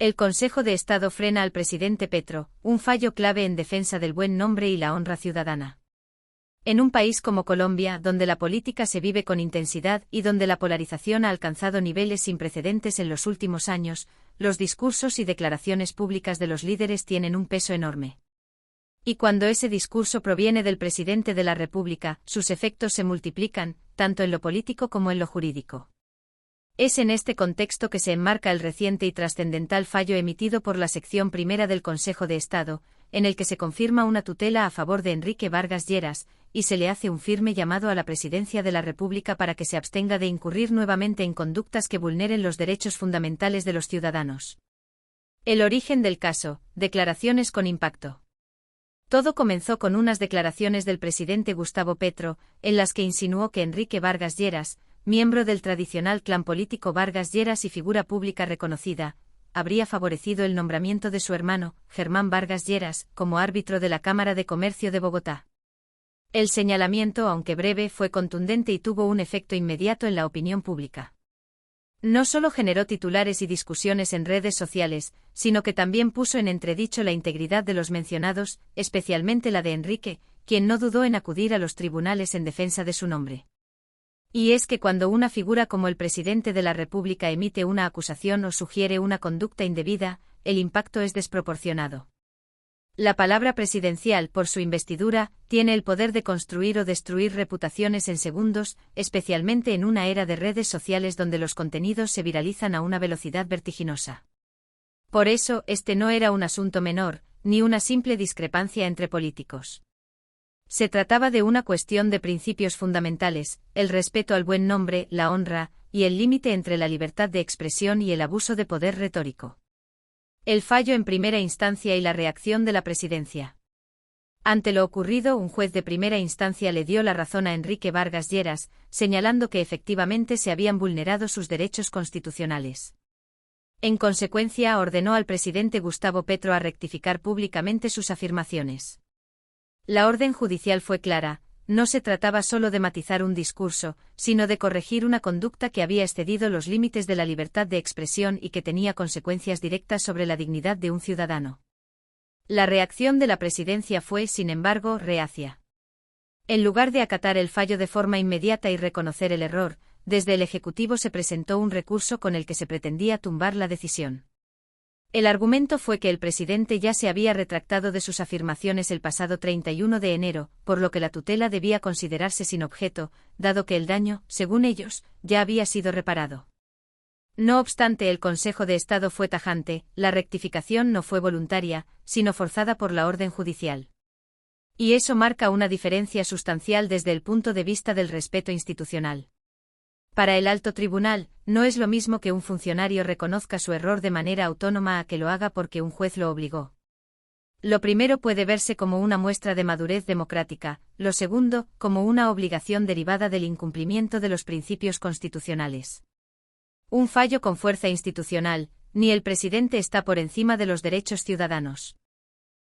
El Consejo de Estado frena al presidente Petro, un fallo clave en defensa del buen nombre y la honra ciudadana. En un país como Colombia, donde la política se vive con intensidad y donde la polarización ha alcanzado niveles sin precedentes en los últimos años, los discursos y declaraciones públicas de los líderes tienen un peso enorme. Y cuando ese discurso proviene del presidente de la República, sus efectos se multiplican, tanto en lo político como en lo jurídico. Es en este contexto que se enmarca el reciente y trascendental fallo emitido por la sección primera del Consejo de Estado, en el que se confirma una tutela a favor de Enrique Vargas Lleras, y se le hace un firme llamado a la Presidencia de la República para que se abstenga de incurrir nuevamente en conductas que vulneren los derechos fundamentales de los ciudadanos. El origen del caso: declaraciones con impacto. Todo comenzó con unas declaraciones del presidente Gustavo Petro, en las que insinuó que Enrique Vargas Lleras, miembro del tradicional clan político Vargas Lleras y figura pública reconocida, habría favorecido el nombramiento de su hermano, Germán Vargas Lleras, como árbitro de la Cámara de Comercio de Bogotá. El señalamiento, aunque breve, fue contundente y tuvo un efecto inmediato en la opinión pública. No solo generó titulares y discusiones en redes sociales, sino que también puso en entredicho la integridad de los mencionados, especialmente la de Enrique, quien no dudó en acudir a los tribunales en defensa de su nombre. Y es que cuando una figura como el presidente de la República emite una acusación o sugiere una conducta indebida, el impacto es desproporcionado. La palabra presidencial, por su investidura, tiene el poder de construir o destruir reputaciones en segundos, especialmente en una era de redes sociales donde los contenidos se viralizan a una velocidad vertiginosa. Por eso, este no era un asunto menor, ni una simple discrepancia entre políticos. Se trataba de una cuestión de principios fundamentales: el respeto al buen nombre, la honra, y el límite entre la libertad de expresión y el abuso de poder retórico. El fallo en primera instancia y la reacción de la presidencia. Ante lo ocurrido, un juez de primera instancia le dio la razón a Enrique Vargas Lleras, señalando que efectivamente se habían vulnerado sus derechos constitucionales. En consecuencia, ordenó al presidente Gustavo Petro a rectificar públicamente sus afirmaciones. La orden judicial fue clara: no se trataba solo de matizar un discurso, sino de corregir una conducta que había excedido los límites de la libertad de expresión y que tenía consecuencias directas sobre la dignidad de un ciudadano. La reacción de la presidencia fue, sin embargo, reacia. En lugar de acatar el fallo de forma inmediata y reconocer el error, desde el Ejecutivo se presentó un recurso con el que se pretendía tumbar la decisión. El argumento fue que el presidente ya se había retractado de sus afirmaciones el pasado 31 de enero, por lo que la tutela debía considerarse sin objeto, dado que el daño, según ellos, ya había sido reparado. No obstante, el Consejo de Estado fue tajante: la rectificación no fue voluntaria, sino forzada por la orden judicial. Y eso marca una diferencia sustancial desde el punto de vista del respeto institucional. Para el alto tribunal, no es lo mismo que un funcionario reconozca su error de manera autónoma a que lo haga porque un juez lo obligó. Lo primero puede verse como una muestra de madurez democrática, lo segundo, como una obligación derivada del incumplimiento de los principios constitucionales. Un fallo con fuerza institucional: ni el presidente está por encima de los derechos ciudadanos.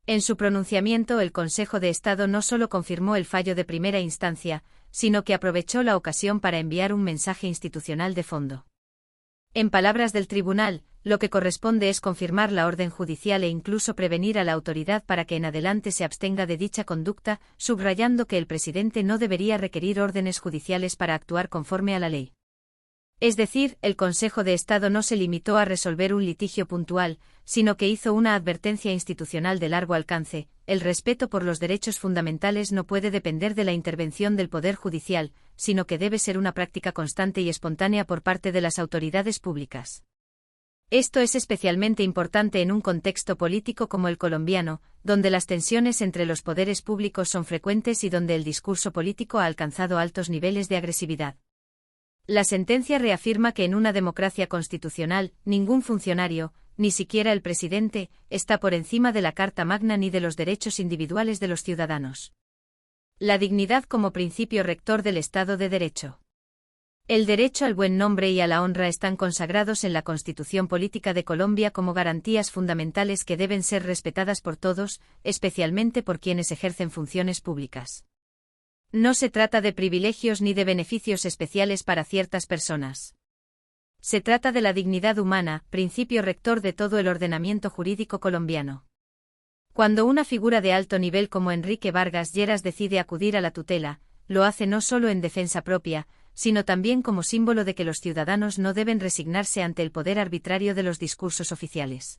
En su pronunciamiento, el Consejo de Estado no solo confirmó el fallo de primera instancia, sino que aprovechó la ocasión para enviar un mensaje institucional de fondo. En palabras del tribunal, lo que corresponde es confirmar la orden judicial e incluso prevenir a la autoridad para que en adelante se abstenga de dicha conducta, subrayando que el presidente no debería requerir órdenes judiciales para actuar conforme a la ley. Es decir, el Consejo de Estado no se limitó a resolver un litigio puntual, sino que hizo una advertencia institucional de largo alcance: el respeto por los derechos fundamentales no puede depender de la intervención del Poder Judicial, sino que debe ser una práctica constante y espontánea por parte de las autoridades públicas. Esto es especialmente importante en un contexto político como el colombiano, donde las tensiones entre los poderes públicos son frecuentes y donde el discurso político ha alcanzado altos niveles de agresividad. La sentencia reafirma que en una democracia constitucional, ningún funcionario, ni siquiera el presidente, está por encima de la Carta Magna ni de los derechos individuales de los ciudadanos. La dignidad como principio rector del Estado de Derecho. El derecho al buen nombre y a la honra están consagrados en la Constitución Política de Colombia como garantías fundamentales que deben ser respetadas por todos, especialmente por quienes ejercen funciones públicas. No se trata de privilegios ni de beneficios especiales para ciertas personas. Se trata de la dignidad humana, principio rector de todo el ordenamiento jurídico colombiano. Cuando una figura de alto nivel como Enrique Vargas Lleras decide acudir a la tutela, lo hace no solo en defensa propia, sino también como símbolo de que los ciudadanos no deben resignarse ante el poder arbitrario de los discursos oficiales.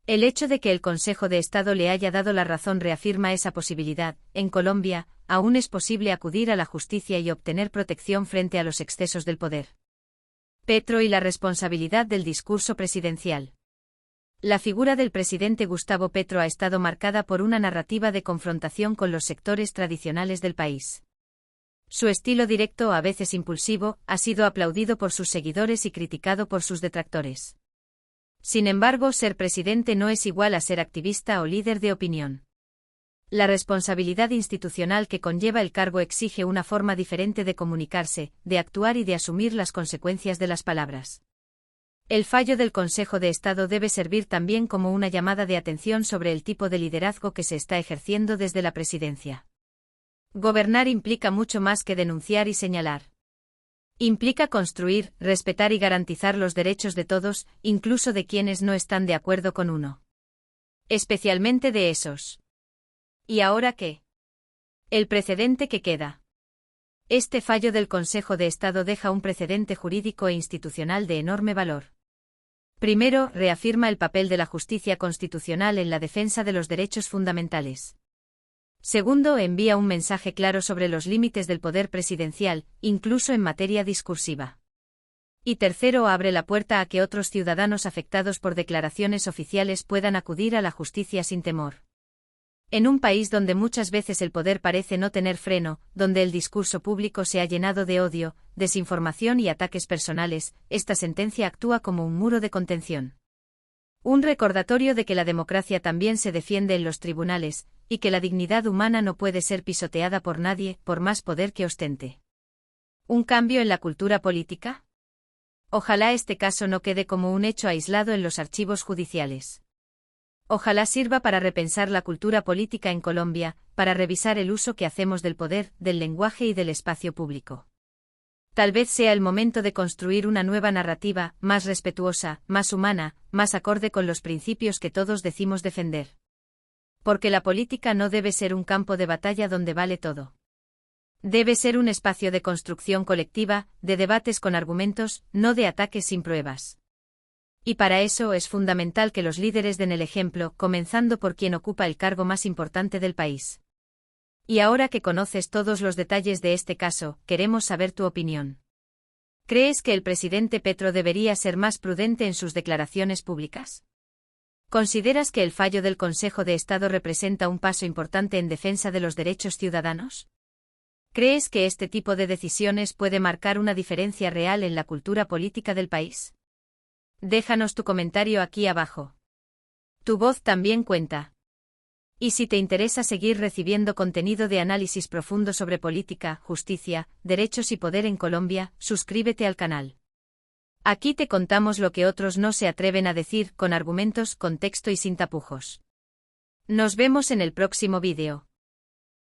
El hecho de que el Consejo de Estado le haya dado la razón reafirma esa posibilidad. En Colombia, aún es posible acudir a la justicia y obtener protección frente a los excesos del poder. Petro y la responsabilidad del discurso presidencial. La figura del presidente Gustavo Petro ha estado marcada por una narrativa de confrontación con los sectores tradicionales del país. Su estilo directo, a veces impulsivo, ha sido aplaudido por sus seguidores y criticado por sus detractores. Sin embargo, ser presidente no es igual a ser activista o líder de opinión. La responsabilidad institucional que conlleva el cargo exige una forma diferente de comunicarse, de actuar y de asumir las consecuencias de las palabras. El fallo del Consejo de Estado debe servir también como una llamada de atención sobre el tipo de liderazgo que se está ejerciendo desde la presidencia. Gobernar implica mucho más que denunciar y señalar. Implica construir, respetar y garantizar los derechos de todos, incluso de quienes no están de acuerdo con uno. Especialmente de esos. ¿Y ahora qué? El precedente que queda. Este fallo del Consejo de Estado deja un precedente jurídico e institucional de enorme valor. Primero, reafirma el papel de la justicia constitucional en la defensa de los derechos fundamentales. Segundo, envía un mensaje claro sobre los límites del poder presidencial, incluso en materia discursiva. Y tercero, abre la puerta a que otros ciudadanos afectados por declaraciones oficiales puedan acudir a la justicia sin temor. En un país donde muchas veces el poder parece no tener freno, donde el discurso público se ha llenado de odio, desinformación y ataques personales, esta sentencia actúa como un muro de contención. Un recordatorio de que la democracia también se defiende en los tribunales, y que la dignidad humana no puede ser pisoteada por nadie, por más poder que ostente. ¿Un cambio en la cultura política? Ojalá este caso no quede como un hecho aislado en los archivos judiciales. Ojalá sirva para repensar la cultura política en Colombia, para revisar el uso que hacemos del poder, del lenguaje y del espacio público. Tal vez sea el momento de construir una nueva narrativa, más respetuosa, más humana, más acorde con los principios que todos decimos defender. Porque la política no debe ser un campo de batalla donde vale todo. Debe ser un espacio de construcción colectiva, de debates con argumentos, no de ataques sin pruebas. Y para eso es fundamental que los líderes den el ejemplo, comenzando por quien ocupa el cargo más importante del país. Y ahora que conoces todos los detalles de este caso, queremos saber tu opinión. ¿Crees que el presidente Petro debería ser más prudente en sus declaraciones públicas? ¿Consideras que el fallo del Consejo de Estado representa un paso importante en defensa de los derechos ciudadanos? ¿Crees que este tipo de decisiones puede marcar una diferencia real en la cultura política del país? Déjanos tu comentario aquí abajo. Tu voz también cuenta. Y si te interesa seguir recibiendo contenido de análisis profundo sobre política, justicia, derechos y poder en Colombia, suscríbete al canal. Aquí te contamos lo que otros no se atreven a decir, con argumentos, contexto y sin tapujos. Nos vemos en el próximo vídeo.